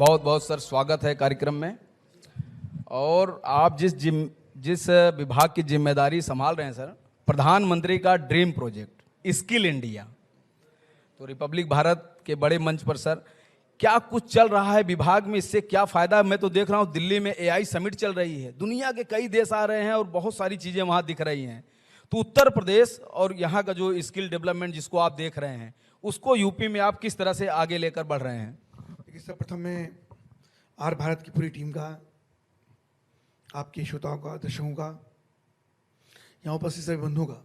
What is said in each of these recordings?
बहुत बहुत सर स्वागत है कार्यक्रम में। और आप जिस विभाग की जिम्मेदारी संभाल रहे हैं सर, प्रधानमंत्री का ड्रीम प्रोजेक्ट स्किल इंडिया, तो रिपब्लिक भारत के बड़े मंच पर सर क्या कुछ चल रहा है विभाग में, इससे क्या फायदा? मैं तो देख रहा हूँ दिल्ली में एआई समिट चल रही है, दुनिया के कई देश आ रहे हैं और बहुत सारी चीजें वहां दिख रही हैं। तो उत्तर प्रदेश और यहाँ का जो स्किल डेवलपमेंट जिसको आप देख रहे हैं, उसको यूपी में आप किस तरह से आगे लेकर बढ़ रहे हैं? देखिए, सर्वप्रथम मैं आर भारत की पूरी टीम का, आपके श्रोताओं का, दर्शकों का, यहाँ उपस्थित सभी बंधुओं का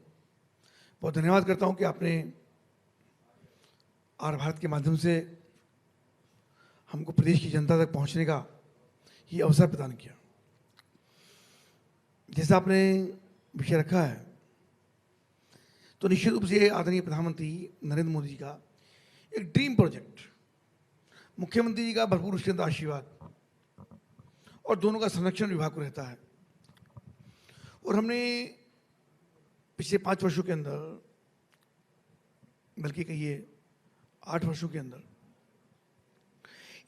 बहुत धन्यवाद करता हूँ कि आपने आर भारत के माध्यम से हमको प्रदेश की जनता तक पहुँचने का ये अवसर प्रदान किया। जैसा आपने विषय रखा है, तो निश्चित रूप से आदरणीय प्रधानमंत्री नरेंद्र मोदी जी का एक ड्रीम प्रोजेक्ट, मुख्यमंत्री जी का भरपूर उसके अंदर आशीर्वाद और दोनों का संरक्षण विभाग को रहता है। और हमने पिछले 5 वर्षों के अंदर, बल्कि कहिए 8 वर्षों के अंदर,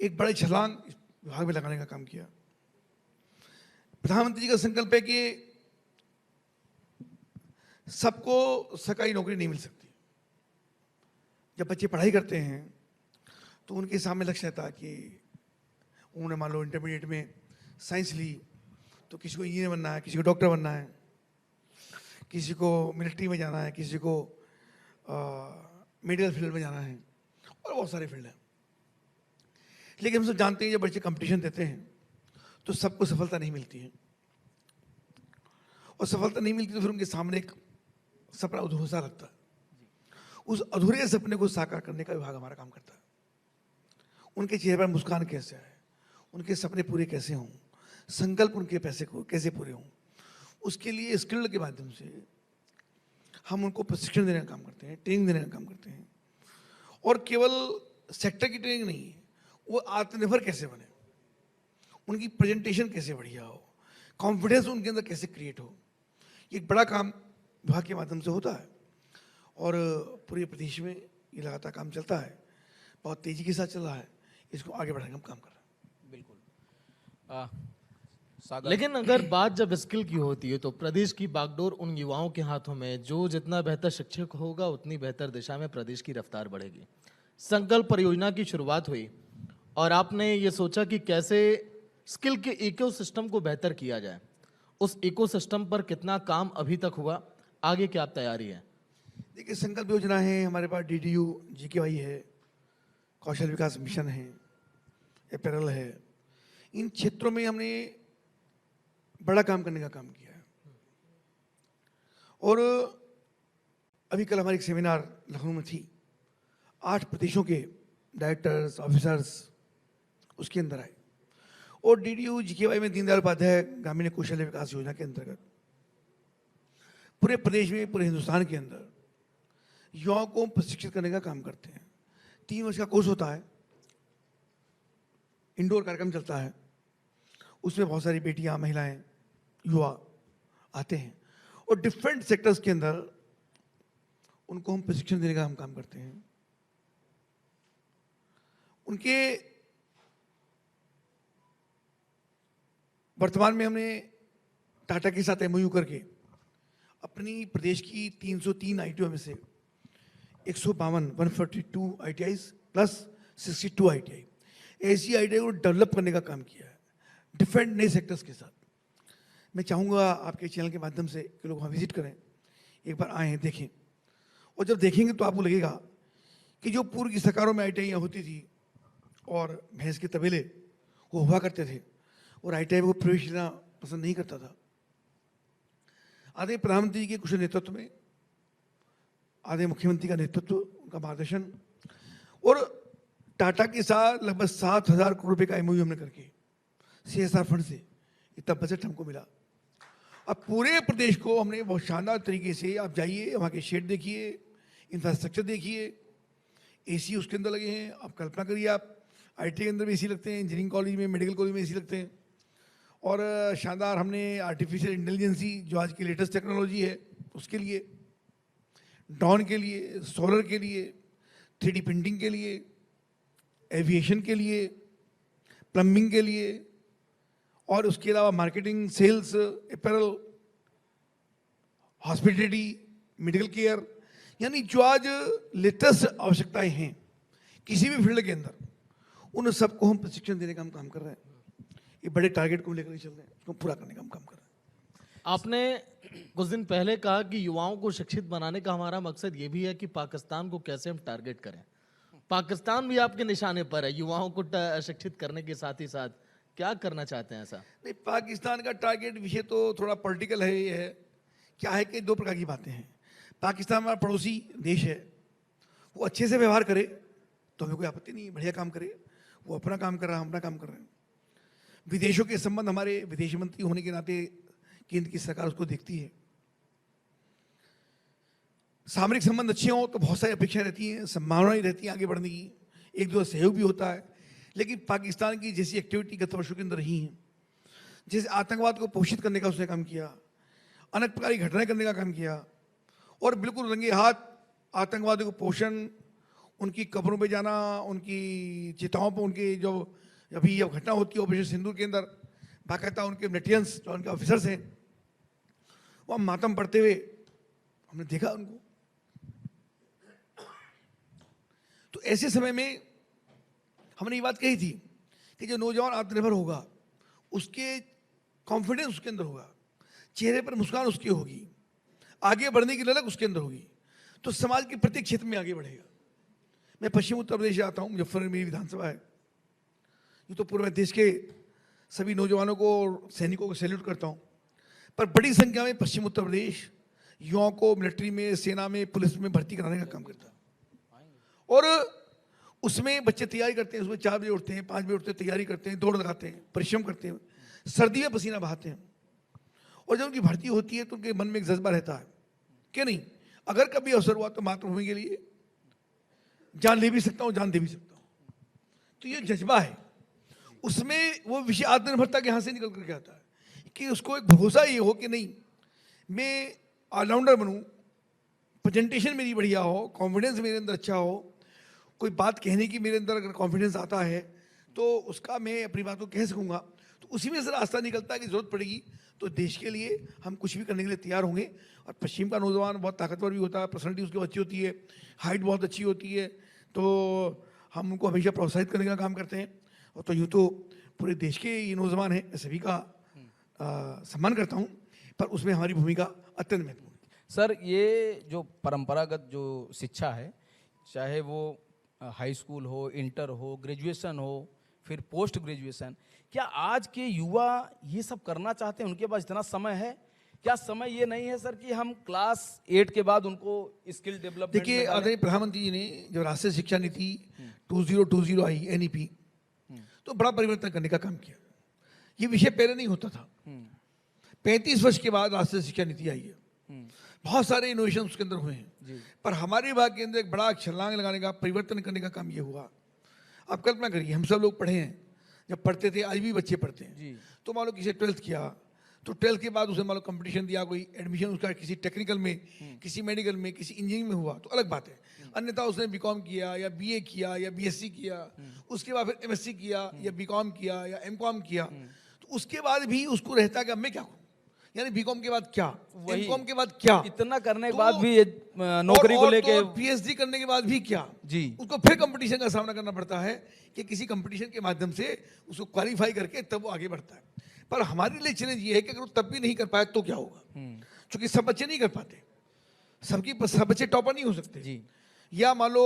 एक बड़े छलांग इस विभाग में लगाने का काम किया। प्रधानमंत्री जी का संकल्प है कि सबको सरकारी नौकरी नहीं मिल सकती। जब बच्चे पढ़ाई करते हैं तो उनके सामने लक्ष्य रहता है कि उन्होंने मान लो इंटरमीडिएट में साइंस ली, तो किसी को इंजीनियर बनना है, किसी को डॉक्टर बनना है, किसी को मिलिट्री में जाना है, किसी को मेडिकल फील्ड में जाना है, और बहुत सारे फील्ड हैं। लेकिन हम सब जानते हैं जब बच्चे कंपटीशन देते हैं तो सबको सफलता नहीं मिलती है, और सफलता नहीं मिलती तो फिर उनके सामने एक सपना अधूरा लगता है। उस अधूरे सपने को साकार करने का विभाग हमारा काम करता है। उनके चेहरे पर मुस्कान कैसे आए, उनके सपने पूरे कैसे हों, संकल्प उनके पैसे को कैसे पूरे हों, उसके लिए स्किल के माध्यम से हम उनको प्रशिक्षण देने का काम करते हैं, ट्रेनिंग देने का काम करते हैं। और केवल सेक्टर की ट्रेनिंग नहीं है, वो आत्मनिर्भर कैसे बने, उनकी प्रेजेंटेशन कैसे बढ़िया हो, कॉन्फिडेंस उनके अंदर कैसे क्रिएट हो, ये एक बड़ा काम विभाग के माध्यम से होता है। और पूरे प्रदेश में ये लगातार काम चलता है, बहुत तेजी के साथ चल रहा है। इसको आगे बढ़ाने का काम कर रहा है। बिल्कुल। सागर। लेकिन अगर बात जब स्किल की होती है तो प्रदेश की बागडोर उन युवाओं के हाथों में जो जितना बेहतर शिक्षक होगा उतनी बेहतर दिशा में प्रदेश की रफ्तार बढ़ेगी। संकल्प परियोजना की शुरुआत हुई और आपने ये सोचा कि कैसे स्किल के इकोसिस्टम को बेहतर किया जाए। उस इकोसिस्टम पर कितना काम अभी तक हुआ, आगे क्या तैयारी है? देखिए, संकल्प योजना है, हमारे पास DDU GKY है, कौशल विकास मिशन है, अपैरल है। इन क्षेत्रों में हमने बड़ा काम करने का काम किया है। और अभी कल हमारी एक सेमिनार लखनऊ में थी, 8 प्रदेशों के डायरेक्टर्स, ऑफिसर्स उसके अंदर आए। और DDU GKY में दीनदयाल उपाध्याय ग्रामीण कौशल विकास योजना के अंतर्गत पूरे प्रदेश में, पूरे हिंदुस्तान के अंदर युवाओं को प्रशिक्षित करने का काम करते हैं। 3 वर्ष का कोर्स होता है, इंडोर कार्यक्रम चलता है, उसमें बहुत सारी बेटियां, महिलाएं, युवा आते हैं और डिफरेंट सेक्टर्स के अंदर उनको हम प्रशिक्षण देने का हम काम करते हैं। उनके वर्तमान में हमने टाटा के साथ MOU करके अपनी प्रदेश की 303 ITO में से 142 ITIs प्लस 62 ITI ऐसी ITI को डेवलप करने का काम किया है डिफरेंट नए सेक्टर्स के साथ। मैं चाहूँगा आपके चैनल के माध्यम से कि लोग वहाँ विजिट करें, एक बार आएँ, देखें। और जब देखेंगे तो आपको लगेगा कि जो पूर्व की सरकारों में ITI होती थी और भैंस के तबेले वो हुआ करते थे और ITI को प्रवेश लेना पसंद नहीं करता था। आदरणीय प्रधानमंत्री जी के कुशल नेतृत्व में, आदरणीय मुख्यमंत्री का नेतृत्व, उनका मार्गदर्शन और टाटा के साथ लगभग 7,000 करोड़ रुपए का MOU हमने करके CSR फंड से इतना बजट हमको मिला। अब पूरे प्रदेश को हमने बहुत शानदार तरीके से, आप जाइए वहाँ के शेड देखिए, इंफ्रास्ट्रक्चर देखिए, AC उसके अंदर लगे हैं। आप कल्पना करिए, आप IT के अंदर भी AC लगते हैं, इंजीनियरिंग कॉलेज में, मेडिकल कॉलेज में AC लगते हैं। और शानदार हमने आर्टिफिशियल इंटेलिजेंसी, जो आज की लेटेस्ट टेक्नोलॉजी है, उसके लिए, ड्रोन के लिए, सोलर के लिए, 3D प्रिंटिंग के लिए, एविएशन के लिए, प्लम्बिंग के लिए, और उसके अलावा marketing, sales, apparel, hospitality, medical care, यानी जो आज लेटेस्ट आवश्यकताएं हैं किसी भी फील्ड के अंदर, उन सबको हम प्रशिक्षण देने का हम काम कर रहे हैं। ये बड़े टारगेट को लेकर चल रहे हैं, उसको पूरा करने का हम काम कर रहे हैं। आपने कुछ दिन पहले कहा कि युवाओं को शिक्षित बनाने का हमारा मकसद ये भी है कि पाकिस्तान को कैसे हम टारगेट करें। पाकिस्तान भी आपके निशाने पर है, युवाओं को शिक्षित करने के साथ ही साथ क्या करना चाहते हैं ऐसा? नहीं, पाकिस्तान का टारगेट विषय तो थोड़ा पॉलिटिकल है। ये है क्या है कि दो प्रकार की बातें हैं। पाकिस्तान हमारा पड़ोसी देश है, वो अच्छे से व्यवहार करे तो हमें कोई आपत्ति नहीं है, बढ़िया काम करे। वो अपना काम कर रहा है, हम अपना काम कर रहे हैं। विदेशों के संबंध, हमारे विदेश मंत्री होने के नाते केंद्र की सरकार उसको देखती है। सामरिक संबंध अच्छे हों तो बहुत सारी अपेक्षाएं रहती हैं, संभावनाएं रहती हैं आगे बढ़ने की, एक दूसरे सहयोग भी होता है। लेकिन पाकिस्तान की जैसी एक्टिविटी गत वर्षों के अंदर रही है, जैसे आतंकवाद को पोषित करने का उसने काम किया, अनेक प्रकार की घटनाएं करने का काम किया, और बिल्कुल रंगे हाथ आतंकवादियों को पोषण, उनकी कब्रों पे जाना, उनकी चिताओं पर उनके जो अभी जब घटना होती है ऑपरेशन सिंदूर के अंदर, बाकायदा उनके मिलिटेंट्स जो उनके ऑफिसर्स हैं वह मातम पड़ते हुए हमने देखा उनको। तो ऐसे समय में हमने ये बात कही थी कि जो नौजवान आत्मनिर्भर होगा उसके कॉन्फिडेंस उसके अंदर होगा, चेहरे पर मुस्कान उसकी होगी, आगे बढ़ने की ललक उसके अंदर होगी, तो समाज के प्रत्येक क्षेत्र में आगे बढ़ेगा। मैं पश्चिम उत्तर प्रदेश से आता हूँ, मुजफ्फरनगर मेरी विधानसभा है। ये तो पूरे देश के सभी नौजवानों को और सैनिकों को सैल्यूट करता हूँ, पर बड़ी संख्या में पश्चिम उत्तर प्रदेश युवाओं को मिलिट्री में, सेना में, पुलिस में भर्ती कराने का काम करता है। और उसमें बच्चे तैयारी करते हैं, उसमें 4 बजे उठते हैं, 5 बजे उठते हैं, तैयारी करते हैं, दौड़ लगाते हैं, परिश्रम करते हैं, सर्दी में पसीना बहाते हैं। और जब उनकी भर्ती होती है तो उनके मन में एक जज्बा रहता है कि नहीं, अगर कभी अवसर हुआ तो मातृभूमि के लिए जान ले भी सकता हूँ, जान दे भी सकता हूँ। तो ये जज्बा है, उसमें वो विषय आत्मनिर्भरता के यहाँ से निकल करके आता है कि उसको एक भरोसा ये हो कि नहीं, मैं ऑलराउंडर बनूँ, प्रेजेंटेशन मेरी बढ़िया हो, कॉन्फिडेंस मेरे अंदर अच्छा हो, कोई बात कहने की मेरे अंदर अगर कॉन्फिडेंस आता है तो उसका मैं अपनी बात को कह सकूँगा। तो उसी में से रास्ता निकलता है कि जरूरत पड़ेगी तो देश के लिए हम कुछ भी करने के लिए तैयार होंगे। और पश्चिम का नौजवान बहुत ताकतवर भी होता है, पर्सनैलिटी उसकी अच्छी होती है, हाइट बहुत अच्छी होती है, तो हम उनको हमेशा प्रोत्साहित करने का काम करते हैं। और तो यूँ तो पूरे देश के ये नौजवान हैं, मैं सभी का सम्मान करता हूँ, पर उसमें हमारी भूमिका अत्यंत महत्वपूर्ण है। सर, ये जो परंपरागत जो शिक्षा है, चाहे वो हाई स्कूल हो, इंटर हो, ग्रेजुएशन हो, फिर पोस्ट ग्रेजुएशन, क्या आज के युवा ये सब करना चाहते हैं? उनके पास इतना समय है? क्या समय ये नहीं है सर कि हम क्लास 8 के बाद उनको स्किल डेवलपमेंट? देखिए, आदरणीय प्रधानमंत्री जी ने जब राष्ट्रीय शिक्षा नीति 2020 आई, एनईपी, तो बड़ा परिवर्तन करने का काम किया। ये विषय पहले नहीं होता था। 35 वर्ष के बाद राष्ट्रीय शिक्षा नीति आई है, बहुत सारे इनोवेशन उसके अंदर हुए हैं, पर हमारे विभाग के अंदर एक बड़ा छलांग लगाने का, परिवर्तन करने का काम ये हुआ। आप कल्पना करिए, हम सब लोग पढ़े हैं, जब पढ़ते थे, आज भी बच्चे पढ़ते हैं, तो मान लो किसी 12th किया, तो 12th के बाद उसे मान लो कंपटीशन दिया, कोई एडमिशन उसका किसी टेक्निकल में, किसी मेडिकल में, किसी इंजीनियरिंग में हुआ तो अलग बात है। अन्यथा उसने बीकॉम किया या बीए किया या बीएससी किया, उसके बाद फिर एमएससी किया या बीकॉम किया या एमकॉम किया, तो उसके बाद भी उसको रहता कि अब मैं क्या करूं, यानी बीकॉम के बाद क्या, एमकॉम के बाद क्या, इतना करने के बाद भी ये नौकरी को लेके, पीएचडी करने के बाद भी क्या, जी, उसको फिर कंपटीशन का सामना करना पड़ता है कि किसी कंपटीशन के माध्यम से उसको क्वालिफाई करके तब वो आगे बढ़ता है। पर हमारे लिए चैलेंज ये है कि अगर वो तब भी नहीं कर पाए तो क्या होगा, क्योंकि सब बच्चे नहीं कर पाते, सब बच्चे टॉपर नहीं हो सकते जी। या मान लो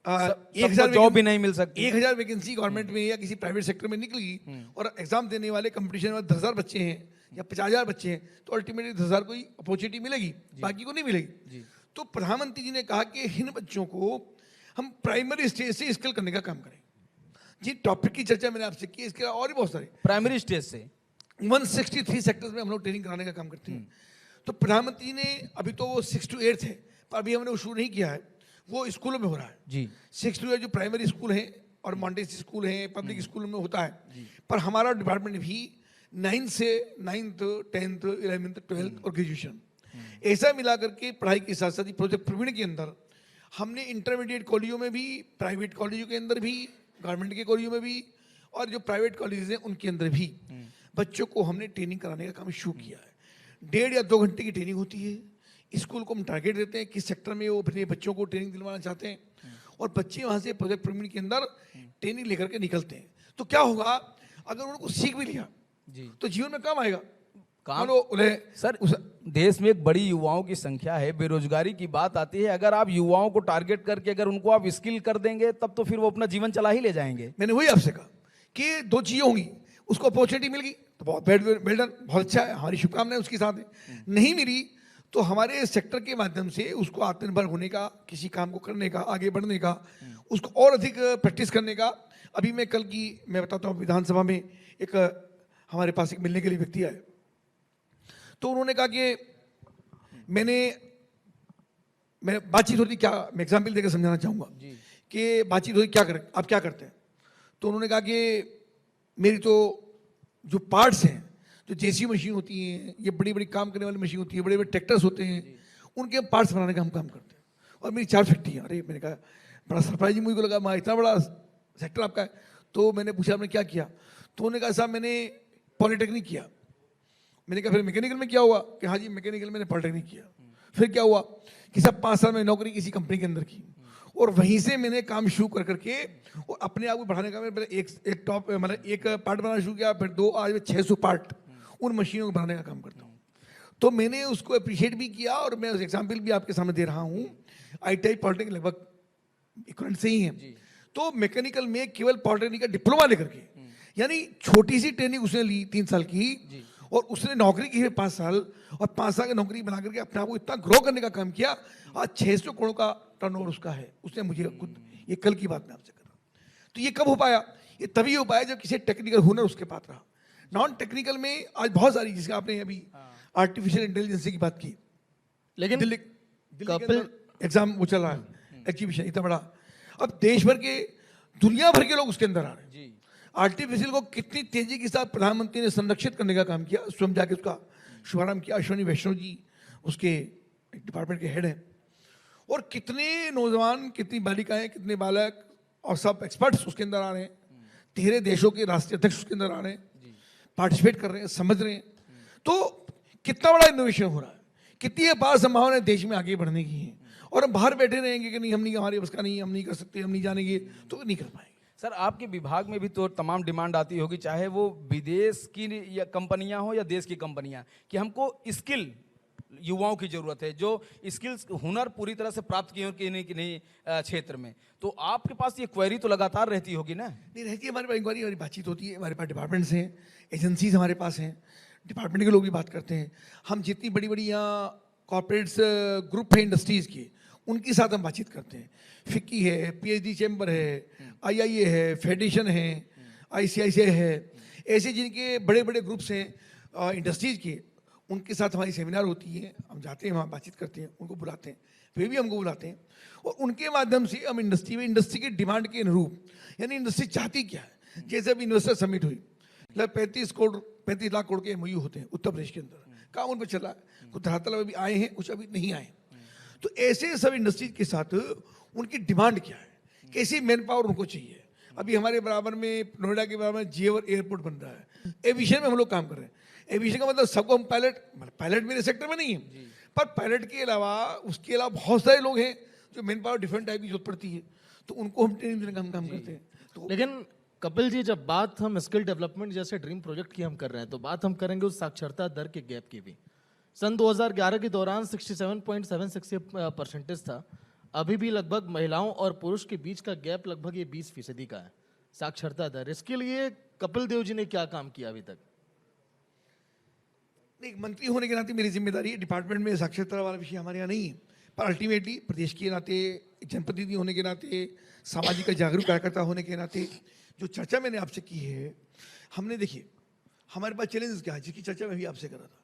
1000 जॉब भी नहीं मिल सकती, 1000 वैकेंसी गवर्नमेंट में या किसी प्राइवेट सेक्टर में निकलेगी और एग्जाम देने वाले कंपटीशन में 10,000 बच्चे हैं या 50,000 बच्चे हैं, तो अल्टीमेटली 10,000 को ही अपॉर्चुनिटी मिलेगी, बाकी को नहीं मिलेगी। तो प्रधानमंत्री जी ने कहा कि इन बच्चों को हम प्राइमरी स्टेज से स्किल करने का काम करें। जी, टॉपिक की चर्चा मैंने आपसे की, इसके और भी बहुत सारे प्राइमरी स्टेज से 163 सेक्टर्स में हम लोग ट्रेनिंग कराने का काम करते हैं। तो प्रधानमंत्री ने अभी तो वो 6 to 8 है, पर अभी हमने वो शुरू नहीं किया है, वो स्कूलों में हो रहा है जी। 6 to 8 जो प्राइमरी स्कूल है और मॉन्टेसरी स्कूल है, पब्लिक स्कूल में होता है, पर हमारा डिपार्टमेंट भी 9th से 9th, 10th, 11th, 12th और ग्रेजुएशन ऐसा मिला करके पढ़ाई के साथ साथ प्रोजेक्ट प्रवीण के अंदर हमने इंटरमीडिएट कॉलेजों में भी, प्राइवेट कॉलेजों के अंदर भी, गवर्नमेंट के कॉलेजों में भी और जो प्राइवेट कॉलेजेस हैं उनके अंदर भी बच्चों को हमने ट्रेनिंग कराने का काम शुरू किया है। 1.5 या 2 घंटे की ट्रेनिंग होती है। स्कूल को हम टारगेट देते हैं किस सेक्टर में वो अपने बच्चों को ट्रेनिंग दिलवाना चाहते हैं, और बच्चे वहाँ से प्रोजेक्ट प्रवीण के अंदर ट्रेनिंग लेकर के निकलते हैं। तो क्या होगा, अगर उनको सीख भी लिया जी तो जीवन में काम आएगा। काम मानो उन्हें सर देश में एक बड़ी युवाओं की संख्या है, बेरोजगारी की बात आती है, अगर आप युवाओं को टारगेट करके अगर उनको आप स्किल कर देंगे तब तो फिर वो अपना जीवन चला ही ले जाएंगे। मैंने वही आपसे कहा कि 2 चीजें होंगी, उसको अपॉर्चुनिटी मिल गई तो बहुत बेल्डन, बहुत अच्छा है, हमारी शुभकामनाएं उसके साथ है। नहीं मिली तो हमारे सेक्टर के माध्यम से उसको आत्मनिर्भर होने का, किसी काम को करने का, आगे बढ़ने का, उसको और अधिक प्रैक्टिस करने का। अभी मैं कल की मैं बताता हूँ, विधानसभा में एक हमारे पास एक मिलने के लिए व्यक्ति आए, तो उन्होंने कहा कि मैं बातचीत होती क्या, मैं एग्जाम्पल देकर समझाना चाहूँगा कि बातचीत होती क्या कर, आप क्या करते हैं। तो उन्होंने कहा कि मेरी तो जो पार्ट्स हैं, जो जेसी मशीन होती हैं, ये बड़ी बड़ी काम करने वाली मशीन होती है, बड़े बड़े ट्रैक्टर्स होते हैं, उनके पार्ट्स बनाने का हम काम करते हैं, और मेरी 4 फैक्ट्रियाँ। अरे मैंने कहा बड़ा सरप्राइजिंग मुझे को लगा, मैं इतना बड़ा सेक्टर आपका है। तो मैंने पूछा आपने क्या किया, तो उन्होंने कहा साहब मैंने पॉलिटेक्निक किया। मैंने कहा फिर मैकेनिकल में क्या हुआ, कि हाँ जी मैकेनिकल मैंने पॉलिटेक्निक किया। फिर क्या हुआ कि सब 5 साल में नौकरी किसी कंपनी के अंदर की, और वहीं से मैंने काम शुरू कर करके और अपने आप को बढ़ाने का मैंने एक टॉप मतलब एक पार्ट बनाना शुरू किया, फिर 2, आज मैं 600 पार्ट उन मशीनों को बनाने का काम करता हूँ। तो मैंने उसको अप्रिशिएट भी किया, और मैं उस एग्जाम्पल भी आपके सामने दे रहा हूँ। ITI पॉलिटेक्निक लगभग इक्वलेंट से ही है। तो मैकेनिकल में केवल पॉलिटेक्निक का डिप्लोमा लेकर के, यानी छोटी सी ट्रेनिंग उसने ली 3 साल की, और उसने नौकरी की है 5 साल, और 5 साल की नौकरी बना करके अपने आप को इतना ग्रो करने का काम किया। आज 600 करोड़ का टर्नओवर उसका है। उसने मुझे खुद, ये कल की बात मैं आपसे कर रहा हूँ। तो ये कब हो पाया, ये तभी हो पाया जब किसी टेक्निकल हुनर उसके पास रहा। नॉन टेक्निकल में आज बहुत सारी, जिसका आपने अभी आर्टिफिशियल इंटेलिजेंस की बात की, लेकिन दिल्ली के अंदर एग्जाम वो चल रहा है, एग्जीबिशन इतना बड़ा, अब देश भर के, दुनिया भर के लोग उसके अंदर आ रहे हैं। आर्टिफिशियल को कितनी तेजी के साथ प्रधानमंत्री ने संरक्षित करने का काम किया, स्वयं जाके उसका शुभारंभ किया। अश्विनी वैष्णव जी उसके डिपार्टमेंट के हेड हैं, और कितने नौजवान, कितनी बालिकाएं, कितने बालक और सब एक्सपर्ट्स उसके अंदर आ रहे हैं। 13 देशों के राष्ट्रीय अध्यक्ष उसके अंदर आ रहे हैं, पार्टिसिपेट कर रहे हैं, समझ रहे हैं। तो कितना बड़ा इनोवेशन हो रहा है, कितनी अपार संभावना देश में आगे बढ़ने की है। और हम बाहर बैठे रहेंगे कि नहीं, हम नहीं, हमारी बस का नहीं, हम नहीं कर सकते, हम नहीं जानेंगे, तो नहीं कर पाएंगे। सर आपके विभाग में भी तो तमाम डिमांड आती होगी, चाहे वो विदेश की या कंपनियां हो या देश की कंपनियां, कि हमको स्किल युवाओं की जरूरत है, जो स्किल्स हुनर पूरी तरह से प्राप्त किए हो कि नहीं क्षेत्र में। तो आपके पास ये क्वेरी तो लगातार रहती होगी ना? नहीं रहती है, हमारे पास इंक्वायरी, हमारी बातचीत होती है, हमारे पास डिपार्टमेंट्स हैं, एजेंसीज हमारे पास हैं, डिपार्टमेंट के लोग भी बात करते हैं। हम जितनी बड़ी बड़ी यहाँ कॉर्पोरेट्स ग्रुप है इंडस्ट्रीज़ की, उनके साथ हम बातचीत करते हैं। फिक्की है, PhD चैम्बर है, IIA है, फेडरेशन है, ICICI है, ऐसे जिनके बड़े बड़े ग्रुप्स हैं इंडस्ट्रीज़ के, उनके साथ हमारी सेमिनार होती है। हम जाते हैं वहाँ, बातचीत करते हैं, उनको बुलाते हैं, वे भी हमको बुलाते हैं, और उनके माध्यम से हम इंडस्ट्री में, इंडस्ट्री की डिमांड के अनुरूप, यानी इंडस्ट्री चाहती क्या है। जैसे अभी इन्वेस्टर समिट हुई, मतलब 35 लाख करोड़ के MOU होते हैं उत्तर प्रदेश के अंदर, काम उन पर चल रहा है, कुछ धरातल अभी आए हैं, कुछ अभी नहीं आए। तो ऐसे सब इंडस्ट्रीज के साथ उनकी डिमांड क्या है, कैसी मैन पावर उनको चाहिए। अभी हमारे बराबर में, नोएडा के बराबर में जेवर एयरपोर्ट बन रहा है, एविएशन में हम लोग काम कर रहे हैं। एविएशन का मतलब सबको हम पायलट मेरे सेक्टर में नहीं है, पर पायलट के अलावा, उसके अलावा बहुत सारे लोग हैं जो मैन पावर डिफरेंट टाइप की जरूरत पड़ती है, तो उनको हम ट्रेनिंग देने का हम काम करते हैं। तो लेकिन कपिल जी, जब बात हम स्किल डेवलपमेंट जैसे ड्रीम प्रोजेक्ट की हम कर रहे हैं, तो बात हम करेंगे उस साक्षरता दर के गैप की भी। सन 2011 के दौरान 67.76% था। अभी भी लगभग महिलाओं और पुरुष के बीच का गैप लगभग ये 20% का है साक्षरता दर। इसके लिए कपिल देव जी ने क्या काम किया अभी तक? एक मंत्री होने के नाते मेरी जिम्मेदारी है, डिपार्टमेंट में साक्षरता वाला विषय हमारे यहाँ नहीं है, पर अल्टीमेटली प्रदेश के नाते, जनप्रतिनिधि होने के नाते, सामाजिक जागरूक कार्यकर्ता होने के नाते, जो चर्चा मैंने आपसे की है, हमने देखिए हमारे पास चैलेंज क्या है, जिसकी चर्चा मैं भी आपसे कर रहा था।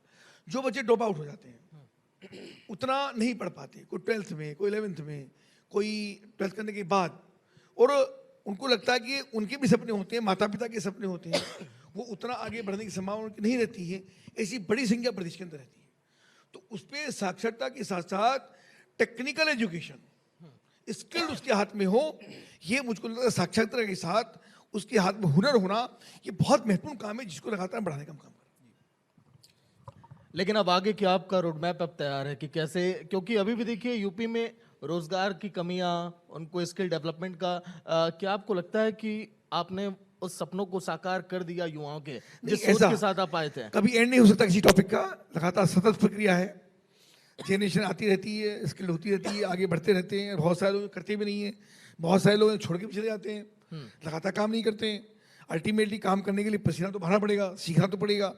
जो बच्चे ड्रॉप आउट हो जाते हैं, उतना नहीं पढ़ पाते, कोई 12th में, कोई 11th में, कोई 12th करने के बाद, और उनको लगता है कि उनके भी सपने होते हैं, माता पिता के सपने होते हैं, वो उतना आगे बढ़ने की संभावना नहीं रहती है। ऐसी बड़ी संख्या प्रदेश के अंदर रहती है। तो उस पर साक्षरता के साथ साथ टेक्निकल एजुकेशन, स्किल उसके हाथ में हो, ये मुझको लगता है साक्षरता के साथ उसके हाथ में हुनर होना, ये बहुत महत्वपूर्ण काम है जिसको लगातार बढ़ाने का हम काम करें। लेकिन अब आगे क्या आपका रोड मैप अब तैयार है कि कैसे, क्योंकि अभी भी देखिए यूपी में रोजगार की कमियां, उनको स्किल डेवलपमेंट का क्या आपको लगता है कि आपने उस सपनों को साकार कर दिया युवाओं के जिस सोच के साथ आप आए थे? कभी एंड नहीं हो सकता किसी टॉपिक का, लगातार सतत प्रक्रिया है, जनरेशन आती रहती है, स्किल होती रहती है, आगे बढ़ते रहते हैं। बहुत सारे लोग करते भी नहीं है, बहुत सारे लोग छोड़ के भी चले जाते हैं, लगातार काम नहीं करते हैं। अल्टीमेटली काम करने के लिए पसीना तो बहाना पड़ेगा, सीखना तो पड़ेगा।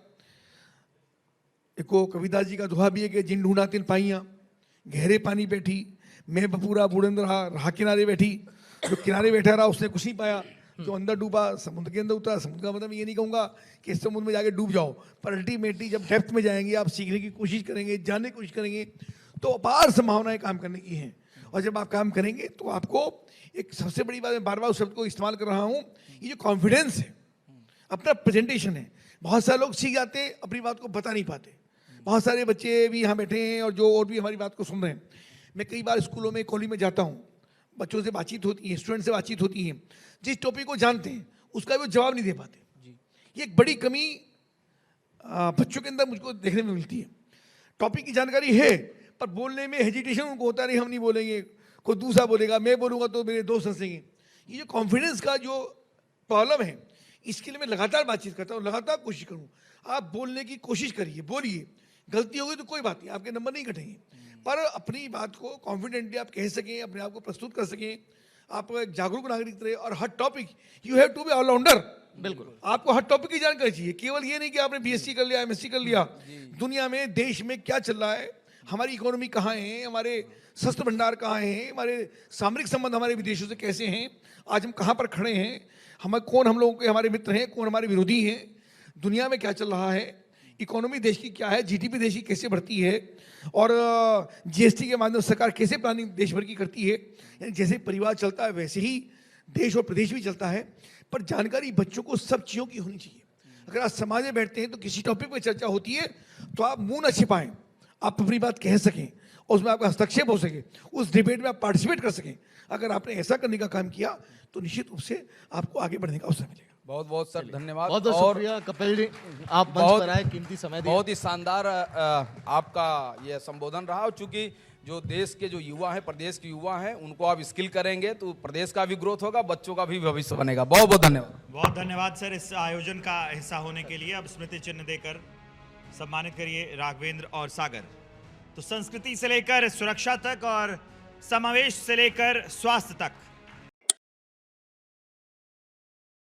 एक कविदास जी का दोहा भी है कि जिन ढूंढा तिन पाइयां, गहरे पानी बैठी मैं बपूरा बूढ़ंद रहा किनारे बैठी। जो किनारे बैठा रहा उसने कुछ नहीं पाया, जो अंदर डूबा समुद्र के अंदर उतरा। समुद्र का मतलब मैं ये नहीं कहूँगा कि इस समुद्र में जाके डूब जाओ, पर अल्टीमेटली जब डेप्थ में जाएंगे, आप सीखने की कोशिश करेंगे, जानने की कोशिश करेंगे, तो अपार संभावनाएं काम करने की हैं। और जब आप काम करेंगे तो आपको एक सबसे बड़ी बात, मैं बार बार उस शब्द को इस्तेमाल कर रहा हूँ, ये जो कॉन्फिडेंस है, अपना प्रेजेंटेशन है। बहुत सारे लोग सीख जाते हैं, अपनी बात को बता नहीं पाते। बहुत सारे बच्चे भी यहाँ बैठे हैं और जो और भी हमारी बात को सुन रहे हैं। मैं कई बार स्कूलों में, कॉलेज में जाता हूँ, बच्चों से बातचीत होती है, स्टूडेंट से बातचीत होती है, जिस टॉपिक को जानते हैं उसका भी जवाब नहीं दे पाते। ये एक बड़ी कमी बच्चों के अंदर मुझको देखने में मिलती है। टॉपिक की जानकारी है पर बोलने में हेजिटेशन उनको होता नहीं, हम नहीं बोलेंगे, कोई दूसरा बोलेगा, मैं बोलूँगा तो मेरे दोस्त हंसेंगे। ये जो कॉन्फिडेंस का जो प्रॉब्लम है, इसके लिए मैं लगातार बातचीत करता हूँ, लगातार कोशिश करूँ। आप बोलने की कोशिश करिए, बोलिए, गलती होगी तो कोई बात नहीं, आपके नंबर नहीं घटेंगे, पर अपनी बात को कॉन्फिडेंटली आप कह सकें, अपने आप को प्रस्तुत कर सकें, आप एक जागरूक नागरिक रहे। और हर topic you have to be all rounder. बिल्कुल, आपको हर टॉपिक की जानकारी चाहिए, केवल ये नहीं कि आपने बीएससी कर लिया, एमएससी कर लिया। दुनिया में, देश में क्या चल रहा है, हमारी इकोनॉमी कहाँ है, हमारे शस्त्र भंडार कहाँ हैं, हमारे सामरिक संबंध हमारे विदेशों से कैसे हैं, आज हम कहाँ पर खड़े हैं, कौन हम लोगों के हमारे मित्र हैं, कौन हमारे विरोधी हैं, दुनिया में क्या चल रहा है, इकोनॉमी देश की क्या है, जीडीपी देश की कैसे बढ़ती है, और जीएसटी के माध्यम से सरकार कैसे प्लानिंग देश भर की करती है। यानी जैसे परिवार चलता है वैसे ही देश और प्रदेश भी चलता है। पर जानकारी बच्चों को सब चीज़ों की होनी चाहिए। अगर आप समाज में बैठते हैं तो किसी टॉपिक पर चर्चा होती है तो आप मुंह न छिपाएं, आप अपनी बात कह सकें, उसमें आपका हस्तक्षेप हो सके, उस डिबेट में आप पार्टिसिपेट कर सकें। अगर आपने ऐसा करने का काम किया तो निश्चित रूप से आपको आगे बढ़ने का अवसर मिलेगा। बहुत बहुत सर धन्यवाद। बहुत बहुत शुक्रिया कपिल जी, आप मंच पर आए, कीमती समय दिया। बहुत ही शानदार आपका यह संबोधन रहा। और चूंकि जो देश के जो युवा हैं, प्रदेश के युवा हैं, उनको आप स्किल करेंगे तो प्रदेश का भी ग्रोथ होगा, बच्चों का भी भविष्य बनेगा। बहुत बहुत धन्यवाद। बहुत धन्यवाद सर इस आयोजन का हिस्सा होने के लिए। अब स्मृति चिन्ह देकर सम्मानित करिए राघवेंद्र और सागर। तो संस्कृति से लेकर सुरक्षा तक और समावेश से लेकर स्वास्थ्य तक